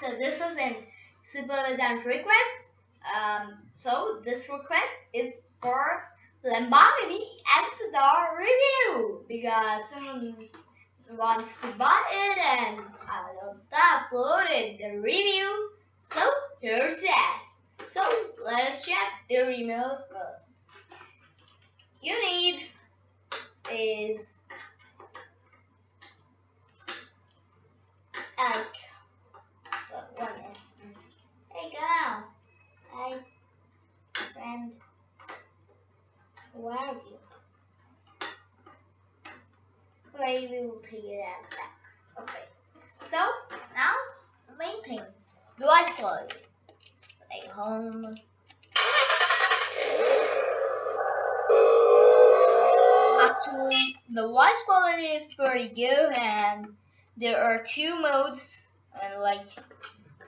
So this is an super done request. So this request is for Lamborghini aventedor review because someone wants to buy it and I uploaded the review. So here's that. So let's check the remote first. You need is one minute. Hey girl, hey friend, where are you? Okay, we will take it out back. Okay. So now main thing, device quality. Like home. Actually, the voice quality is pretty good, and there are two modes, and like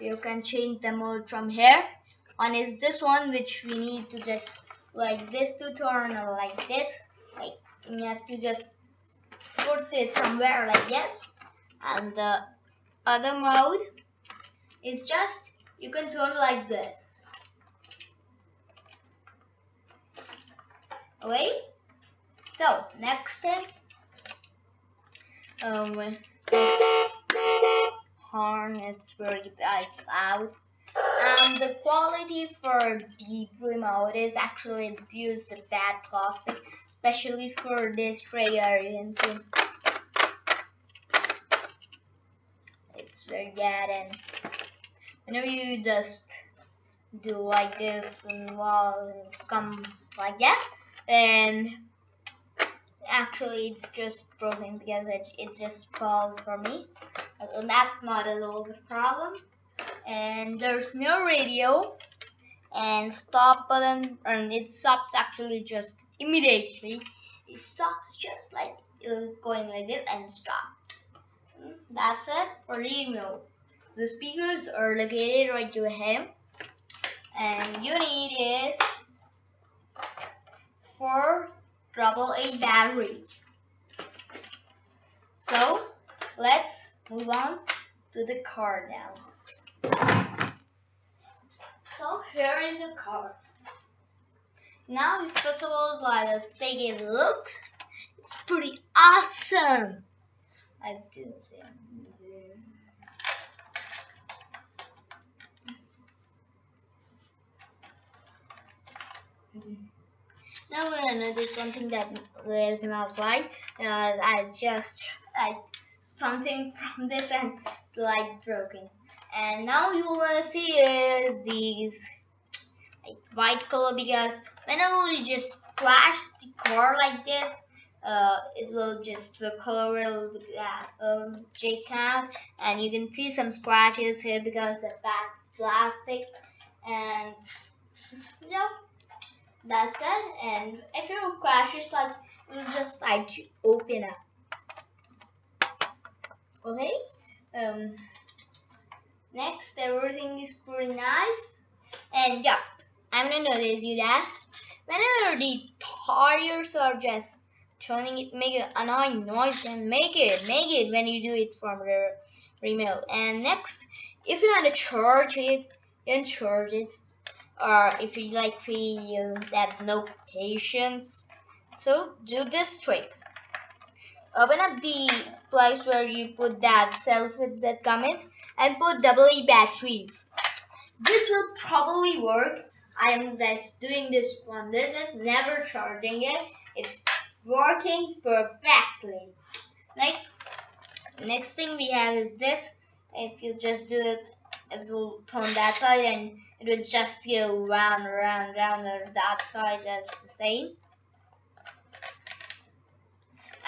you can change the mode from here. One is this one, which we need to just like this to turn, or like this. Like you have to just put it somewhere like this, and the other mode is just you can turn like this. Okay. So next thing, horn is very loud, and the quality for the remote is actually used bad plastic, especially for this trigger. You can see it's very bad, and whenever you just do like this and while it comes like that, and actually it's just broken because it just fell for me. That's not a little bit problem. And there's no radio and stop button, and it stops actually just immediately. It stops just like going like this and stop. That's it for remote. The speakers are located right to him, and you need is 4 AA batteries. So let's move on to the car now. So here is the car. Now first of all let us take a look. It's pretty awesome. I do see. Now I notice one thing that there's not right. I something from this and the light broken. And now you wanna see is these like white color, because whenever you just scratch the car like this, it will just the color will shake out, and you can see some scratches here because the back plastic, and that's it. And if you crash it, like it will just like open up. Okay. Next, everything is pretty nice, and yeah, I'm gonna notice you that whenever the tires are just turning, it make an annoying noise, and make it when you do it from the remote. And next, if you want to charge it, you can charge it. Or if you you have no patience, so do this trick. Open up the place where you put that cells with that comment and put AA batteries. This will probably work. I am just doing this from this and never charging it. It's working perfectly. Like next thing we have is this. If you just do it, it will turn that side and it will just go round, round, round, or that side. That's the same.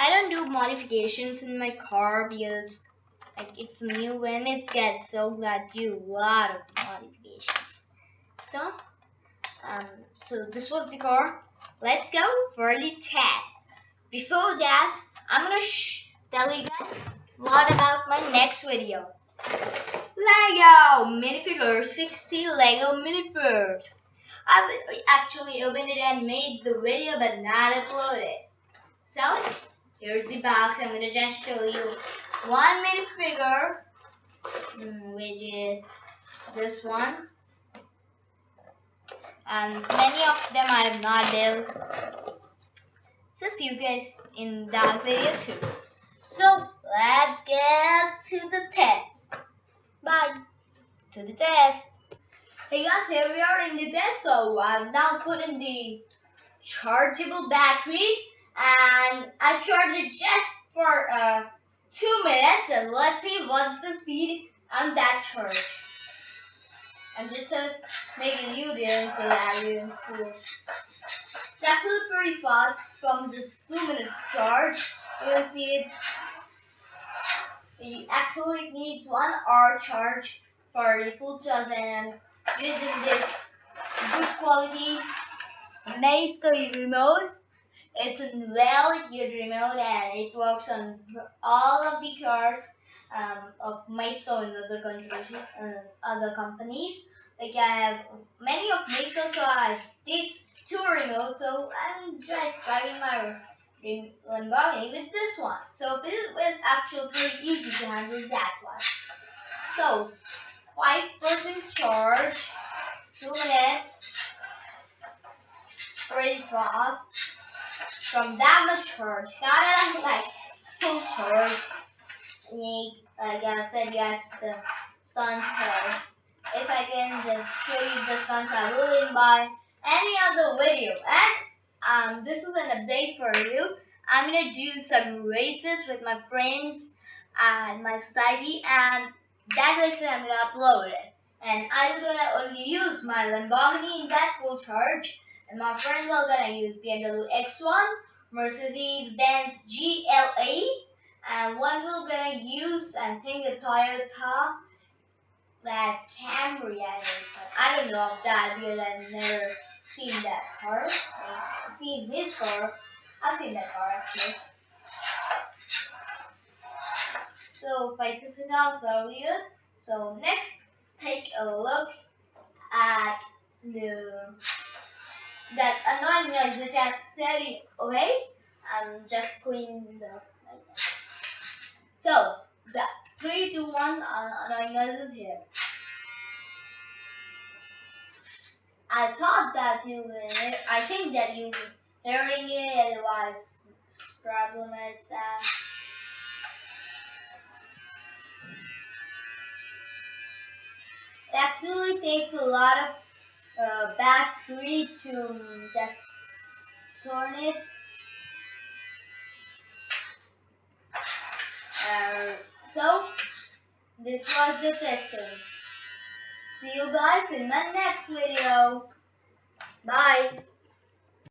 I don't do modifications in my car because like it's new and it gets so glad do a lot of modifications. So this was the car. Let's go for the test. Before that, I'm gonna tell you guys what about my next video. Lego minifigures, 60 Lego minifigures. I actually opened it and made the video but not uploaded. So here's the box. I'm gonna just show you one minifigure which is this one, and many of them I have not built. So see you guys in that video too. So let's get to the test. Bye. To the test. Hey guys, here we are in the test. So I've now put in the chargeable batteries and I charged it just for 2 minutes, and let's see what's the speed on that charge. And this is making you there so that you can see it. It's actually pretty fast from just 2 minute charge. You can see it. It actually needs 1 hour charge for the full charge, and I'm using this good quality Meiso remote. It's a very good remote and it works on all of the cars of Meiso in other countries and other companies. Like I have many of Meiso, so I have these 2 remotes. So I'm just driving my Lamborghini with this one. So this is actually pretty easy to handle that one. So 5% charge, 2 minutes, pretty fast. From that much charge, not like full charge. Like I said, you have the sun's head. If I can just show you the sun's head, will by any other video. And this is an update for you. I'm gonna do some races with my friends and my society, and that races I'm gonna upload it. And I'm gonna only use my Lamborghini in that full charge. And my friends are gonna use BMW X1, Mercedes-Benz GLA, and one will gonna use, I think, the Toyota, that Camry. I don't know of that because I've never seen that car. I've seen his car. I've seen that car actually. So 5% off earlier. So next, take a look at that annoying noise which I've said away. I'm just cleaning the like that. So the 3, 2, 1 annoying noise is here. I think that you hearing it, otherwise problem is it actually takes a lot of battery to just turn it. So this was the testing. See you guys in my next video. Bye.